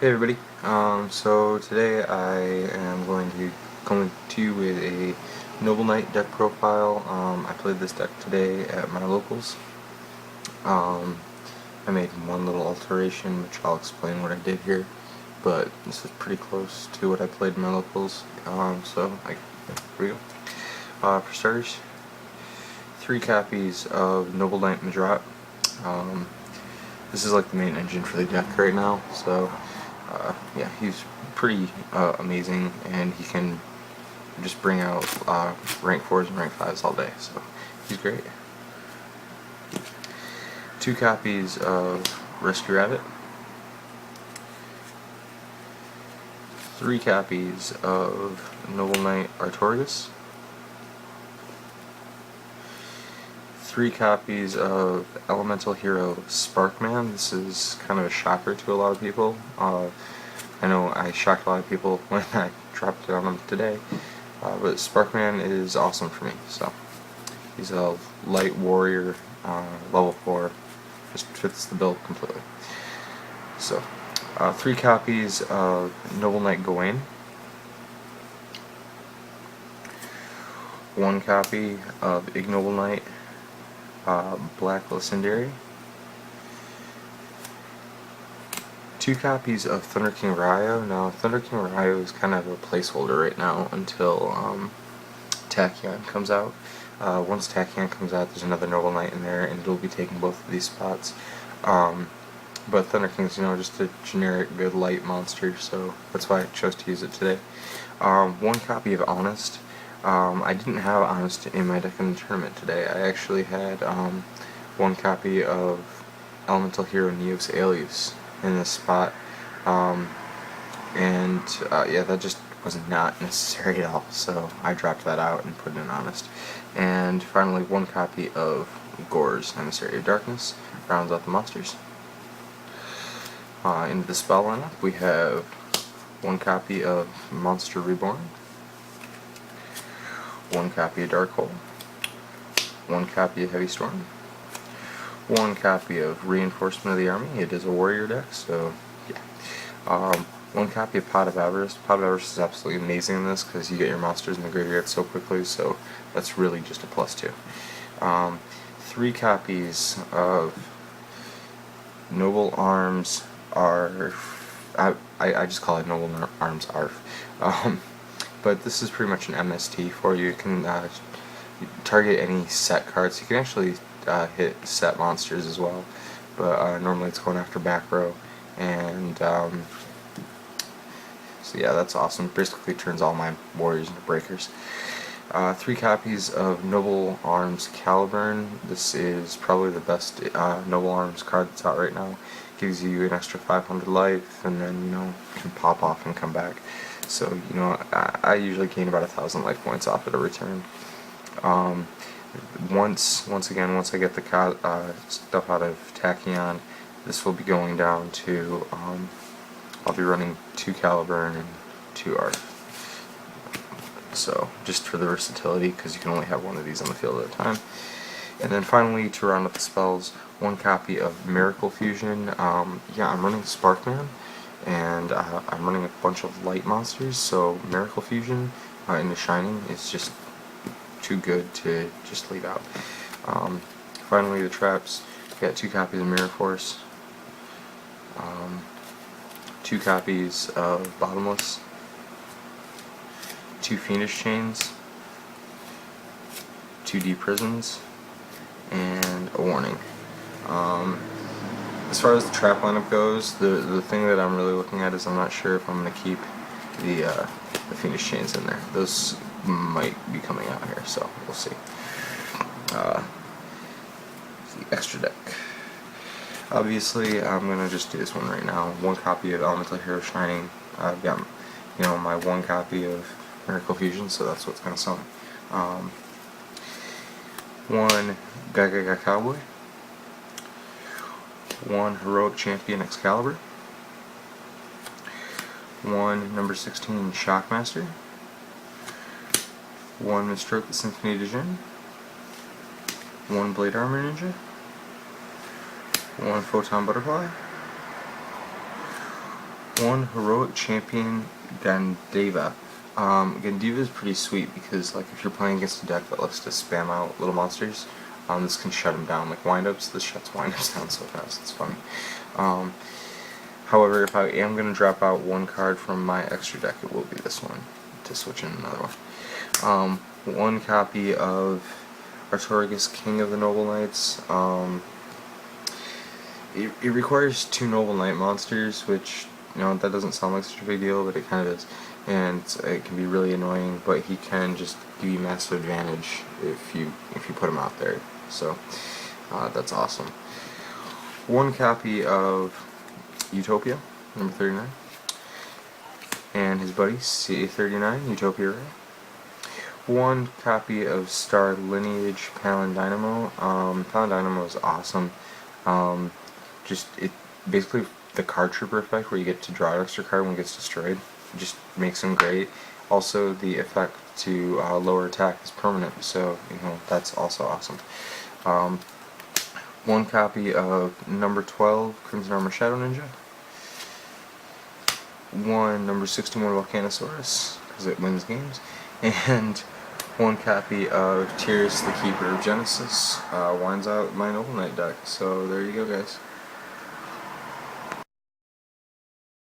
Hey everybody, so today I am going to come to you with a Noble Knight deck profile. I played this deck today at my locals. Um, I made one little alteration, which I'll explain what I did here, but this is pretty close to what I played in my locals. Here we go. For starters, 3 copies of Noble Knight Madrat. Um, this is like the main engine for the deck right now, so yeah, he's pretty amazing, and he can just bring out rank 4s and rank 5s all day, so he's great. 2 copies of Rescue Rabbit. 3 copies of Noble Knight Artorias. 3 copies of Elemental Hero Sparkman. This is kind of a shocker to a lot of people. I know I shocked a lot of people when I dropped it on them today, but Sparkman is awesome for me. So he's a light warrior, level 4, just fits the bill completely. So 3 copies of Noble Knight Gawain. 1 copy of Ignoble Knight Black Lysandere. 2 copies of Thunder King Ryo. Now, Thunder King Ryo is kind of a placeholder right now until Tachyon comes out. Once Tachyon comes out, there's another Noble Knight in there, and it'll be taking both of these spots. But Thunder King's, just a generic good light monster, so that's why I chose to use it today. 1 copy of Honest. I didn't have Honest in my deck in the tournament today. I actually had 1 copy of Elemental Hero Neos Alius in this spot, yeah, that just was not necessary at all, so I dropped that out and put in Honest. And finally, 1 copy of Gore's Emissary of Darkness rounds out the monsters. Into the spell lineup, we have 1 copy of Monster Reborn, 1 copy of Dark Hole, 1 copy of Heavy Storm, 1 copy of Reinforcement of the Army. It is a warrior deck, so yeah. 1 copy of Pot of Avarice. Pot of Avarice is absolutely amazing in this because you get your monsters in the graveyard so quickly, so that's really just a +2. 3 copies of Noble Arms Arf. I just call it Noble Arms Arf. But this is pretty much an MST for you. You can target any set cards. You can actually hit set monsters as well, but normally it's going after back row, and so yeah, that's awesome. Basically turns all my warriors into breakers. 3 copies of Noble Arms Caliburn. This is probably the best Noble Arms card that's out right now. Gives you an extra 500 life, and then can pop off and come back. So I usually gain about 1,000 life points off at a return. Once I get the stuff out of Tachyon, this will be going down to I'll be running 2 Caliburn and 2 Arf. So just for the versatility, because you can only have 1 of these on the field at a time. And then finally, to round up the spells, 1 copy of Miracle Fusion. Yeah, I'm running Sparkman, and I'm running a bunch of light monsters, so Miracle Fusion into Shining is just too good to just leave out. Finally, the traps. Got 2 copies of Mirror Force, 2 copies of Bottomless, 2 Fiendish Chains, 2 Deep Prisons, and a Warning. As far as the trap lineup goes, the thing that I'm really looking at is I'm not sure if I'm going to keep the Fiendish Chains in there. Those might be coming out here, so we'll see. The extra deck. Obviously, I'm going to just do this one right now. 1 copy of Elemental Hero Shining. I've got my 1 copy of Miracle Fusion, so that's what's going to sell me. 1 Gaga Cowboy, 1 Heroic Champion Excalibur, 1 number 16 Shockmaster, 1 Mistroke the Symphony de Jin, 1 Blade Armor Ninja, 1 Photon Butterfly, One Heroic Champion Gandiva. Gandiva is pretty sweet because, like, if you're playing against a deck that loves to spam out little monsters, this can shut them down. Like windups, this shuts windups down so fast. It's funny. However, if I am going to drop out one card from my extra deck, it will be this one to switch in another one. One copy of Artorigus, King of the Noble Knights. It requires 2 Noble Knight monsters, which, you know, that doesn't sound like such a big deal, but it kind of is. And it can be really annoying, but he can just give you massive advantage if you put him out there. So that's awesome. One copy of Utopia, number 39, and his buddy CA39, Utopia Ray. One copy of Star Lineage Palandynamo. Palandynamo is awesome. Just it basically the card trooper effect where you get to draw an extra card when it gets destroyed just makes him great. Also, the effect to lower attack is permanent, so you know that's also awesome. One copy of number 12 Crimson Armor Shadow Ninja. One number 61 Volcanosaurus because it wins games, and one copy of Tyrus the Keeper of Genesis winds out my Noble Knight deck. So there you go, guys.